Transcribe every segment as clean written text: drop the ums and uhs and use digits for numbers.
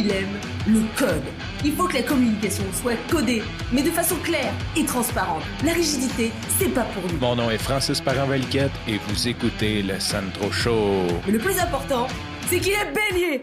il aime le code. Il faut que la communication soit codée, mais de façon claire et transparente. La rigidité, c'est pas pour nous. Mon nom est Francis Parent-Valquette et vous écoutez le Sandro Show. Mais le plus important, c'est qu'il est bélier.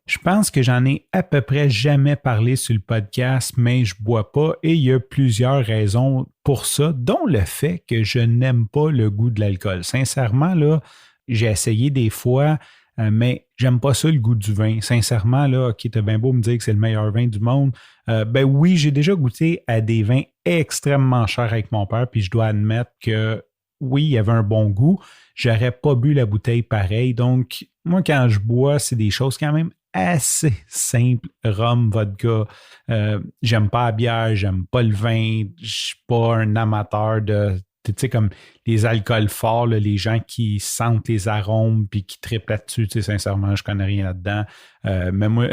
Je pense que j'en ai à peu près jamais parlé sur le podcast, mais je bois pas et il y a plusieurs raisons pour ça, dont le fait que je n'aime pas le goût de l'alcool. Sincèrement, là, j'ai essayé des fois, mais j'aime pas ça le goût du vin. Sincèrement, là, OK, t'as bien beau me dire que c'est le meilleur vin du monde. Ben oui, j'ai déjà goûté à des vins extrêmement chers avec mon père, puis je dois admettre que oui, il y avait un bon goût. J'aurais pas bu la bouteille pareil. Donc, moi, quand je bois, c'est des choses quand même assez simples. Rhum, vodka. J'aime pas la bière, j'aime pas le vin. Je suis pas un amateur de... Tu sais, comme les alcools forts, là, les gens qui sentent les arômes puis qui trippent là-dessus, tu sais, sincèrement, je connais rien là-dedans. Mets-moi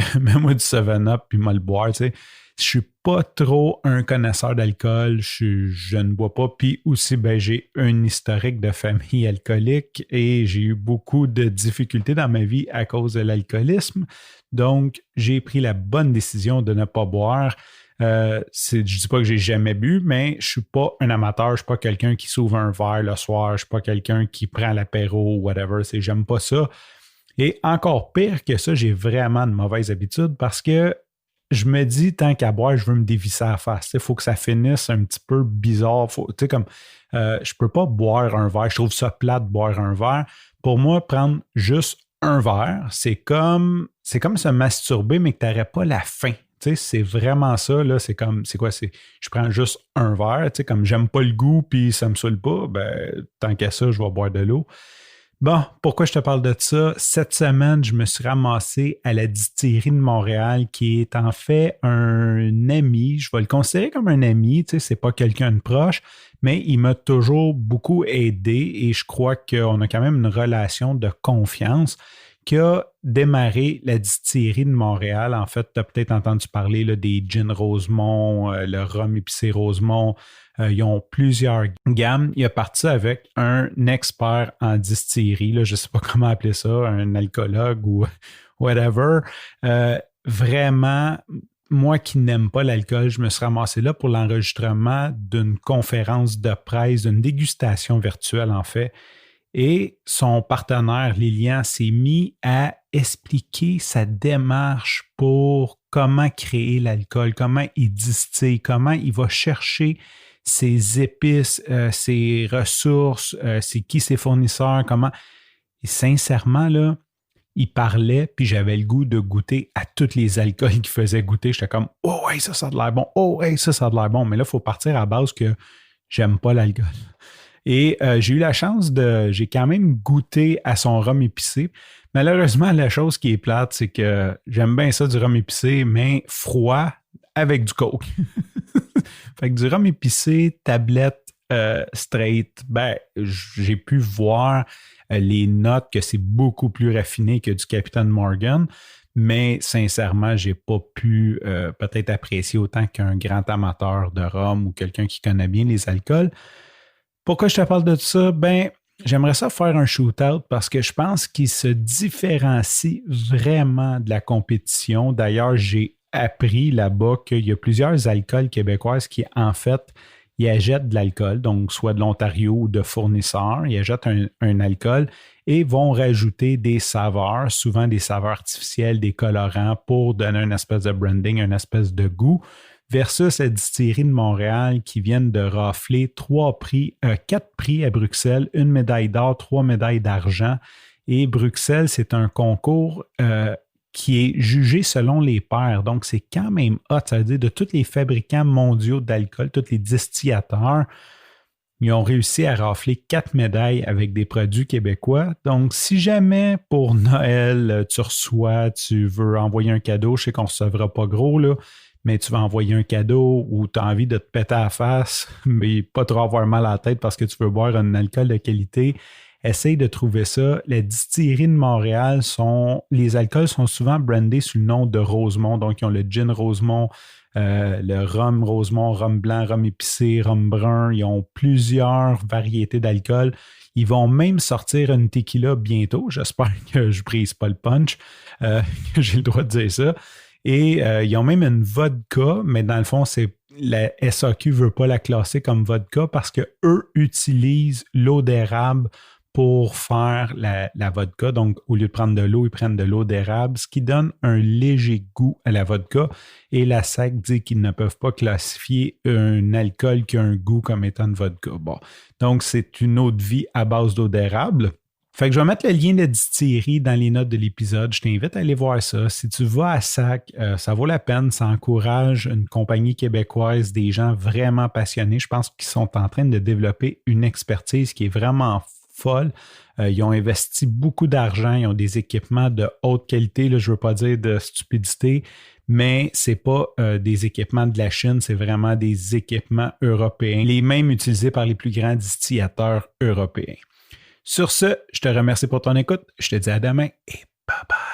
du 7-Up puis moi le boire, tu sais. Je suis pas trop un connaisseur d'alcool, je ne bois pas. Puis aussi, ben, j'ai un historique de famille alcoolique et j'ai eu beaucoup de difficultés dans ma vie à cause de l'alcoolisme. Donc, j'ai pris la bonne décision de ne pas boire. Je ne dis pas que j'ai jamais bu, mais je suis pas un amateur, je ne suis pas quelqu'un qui s'ouvre un verre le soir, je ne suis pas quelqu'un qui prend l'apéro ou whatever, j'aime pas ça. Et encore pire que ça, j'ai vraiment de mauvaises habitudes parce que je me dis, tant qu'à boire, je veux me dévisser à la face. Il faut que ça finisse un petit peu bizarre. Je ne peux pas boire un verre. Je trouve ça plate de boire un verre. Pour moi, prendre juste un verre, c'est comme se masturber, mais que tu n'aurais pas la faim. Tu sais, c'est vraiment ça, là, c'est quoi, je prends juste un verre, tu sais, comme j'aime pas le goût puis ça me saoule pas, ben, tant qu'à ça, je vais boire de l'eau. Bon, pourquoi je te parle de ça? Cette semaine, je me suis ramassé à la distillerie de Montréal, qui est en fait un ami, je vais le considérer comme un ami, tu sais, c'est pas quelqu'un de proche, mais il m'a toujours beaucoup aidé et je crois qu'on a quand même une relation de confiance qui a démarré la distillerie de Montréal. En fait, tu as peut-être entendu parler là, des gins Rosemont, le rhum épicé Rosemont. Ils ont plusieurs gammes. Il a parti avec un expert en distillerie, là, je ne sais pas comment appeler ça, un alcoologue ou whatever. Vraiment, moi qui n'aime pas l'alcool, je me suis ramassé là pour l'enregistrement d'une conférence de presse, d'une dégustation virtuelle en fait. Et son partenaire, Lilian, s'est mis à expliquer sa démarche pour comment créer l'alcool, comment il distille, comment il va chercher ses épices, ses ressources, c'est qui ses fournisseurs, comment. Et sincèrement, là, il parlait, puis j'avais le goût de goûter à tous les alcools qu'il faisait goûter. J'étais comme « Oh, hey, ça a de l'air bon. Oh, hey, ça a de l'air bon. » Mais là, il faut partir à la base que j'aime pas l'alcool. Et j'ai eu la chance j'ai quand même goûté à son rhum épicé. Malheureusement, la chose qui est plate, c'est que j'aime bien ça du rhum épicé, mais froid avec du coke. Fait que du rhum épicé, tablette straight, ben, j'ai pu voir les notes que c'est beaucoup plus raffiné que du Captain Morgan, mais sincèrement, j'ai pas pu peut-être apprécier autant qu'un grand amateur de rhum ou quelqu'un qui connaît bien les alcools. Pourquoi je te parle de ça? Ben, j'aimerais ça faire un shootout parce que je pense qu'il se différencie vraiment de la compétition. D'ailleurs, j'ai appris là-bas qu'il y a plusieurs alcools québécoises qui, en fait, ils achètent de l'alcool, donc soit de l'Ontario ou de fournisseurs. Ils achètent un alcool et vont rajouter des saveurs, souvent des saveurs artificielles, des colorants pour donner une espèce de branding, une espèce de goût. Versus la distillerie de Montréal qui viennent de rafler 4 prix à Bruxelles, 1 médaille d'or, 3 médailles d'argent. Et Bruxelles, c'est un concours qui est jugé selon les pairs. Donc, c'est quand même hot. Ça veut dire de tous les fabricants mondiaux d'alcool, tous les distillateurs, ils ont réussi à rafler 4 médailles avec des produits québécois. Donc, si jamais pour Noël, tu veux envoyer un cadeau, je sais qu'on ne recevra pas gros, là, mais tu vas envoyer un cadeau ou tu as envie de te péter à la face, mais pas trop avoir mal à la tête parce que tu veux boire un alcool de qualité, essaye de trouver ça. La distillerie de Montréal, les alcools sont souvent brandés sous le nom de Rosemont. Donc, ils ont le gin Rosemont, le rhum Rosemont, rhum blanc, rhum épicé, rhum brun. Ils ont plusieurs variétés d'alcool. Ils vont même sortir une tequila bientôt. J'espère que je ne brise pas le punch, que j'ai le droit de dire ça. Et ils ont même une vodka, mais dans le fond, la SAQ ne veut pas la classer comme vodka parce qu'eux utilisent l'eau d'érable pour faire la vodka. Donc, au lieu de prendre de l'eau, ils prennent de l'eau d'érable, ce qui donne un léger goût à la vodka. Et la SAQ dit qu'ils ne peuvent pas classifier un alcool qui a un goût comme étant de vodka. Bon, donc, c'est une eau de vie à base d'eau d'érable. Fait que je vais mettre le lien de distillerie dans les notes de l'épisode. Je t'invite à aller voir ça. Si tu vas à SAQ, ça vaut la peine. Ça encourage une compagnie québécoise, des gens vraiment passionnés. Je pense qu'ils sont en train de développer une expertise qui est vraiment folle. Ils ont investi beaucoup d'argent. Ils ont des équipements de haute qualité. Là, je ne veux pas dire de stupidité, mais ce n'est pas des équipements de la Chine. C'est vraiment des équipements européens, les mêmes utilisés par les plus grands distillateurs européens. Sur ce, je te remercie pour ton écoute. Je te dis à demain et bye bye.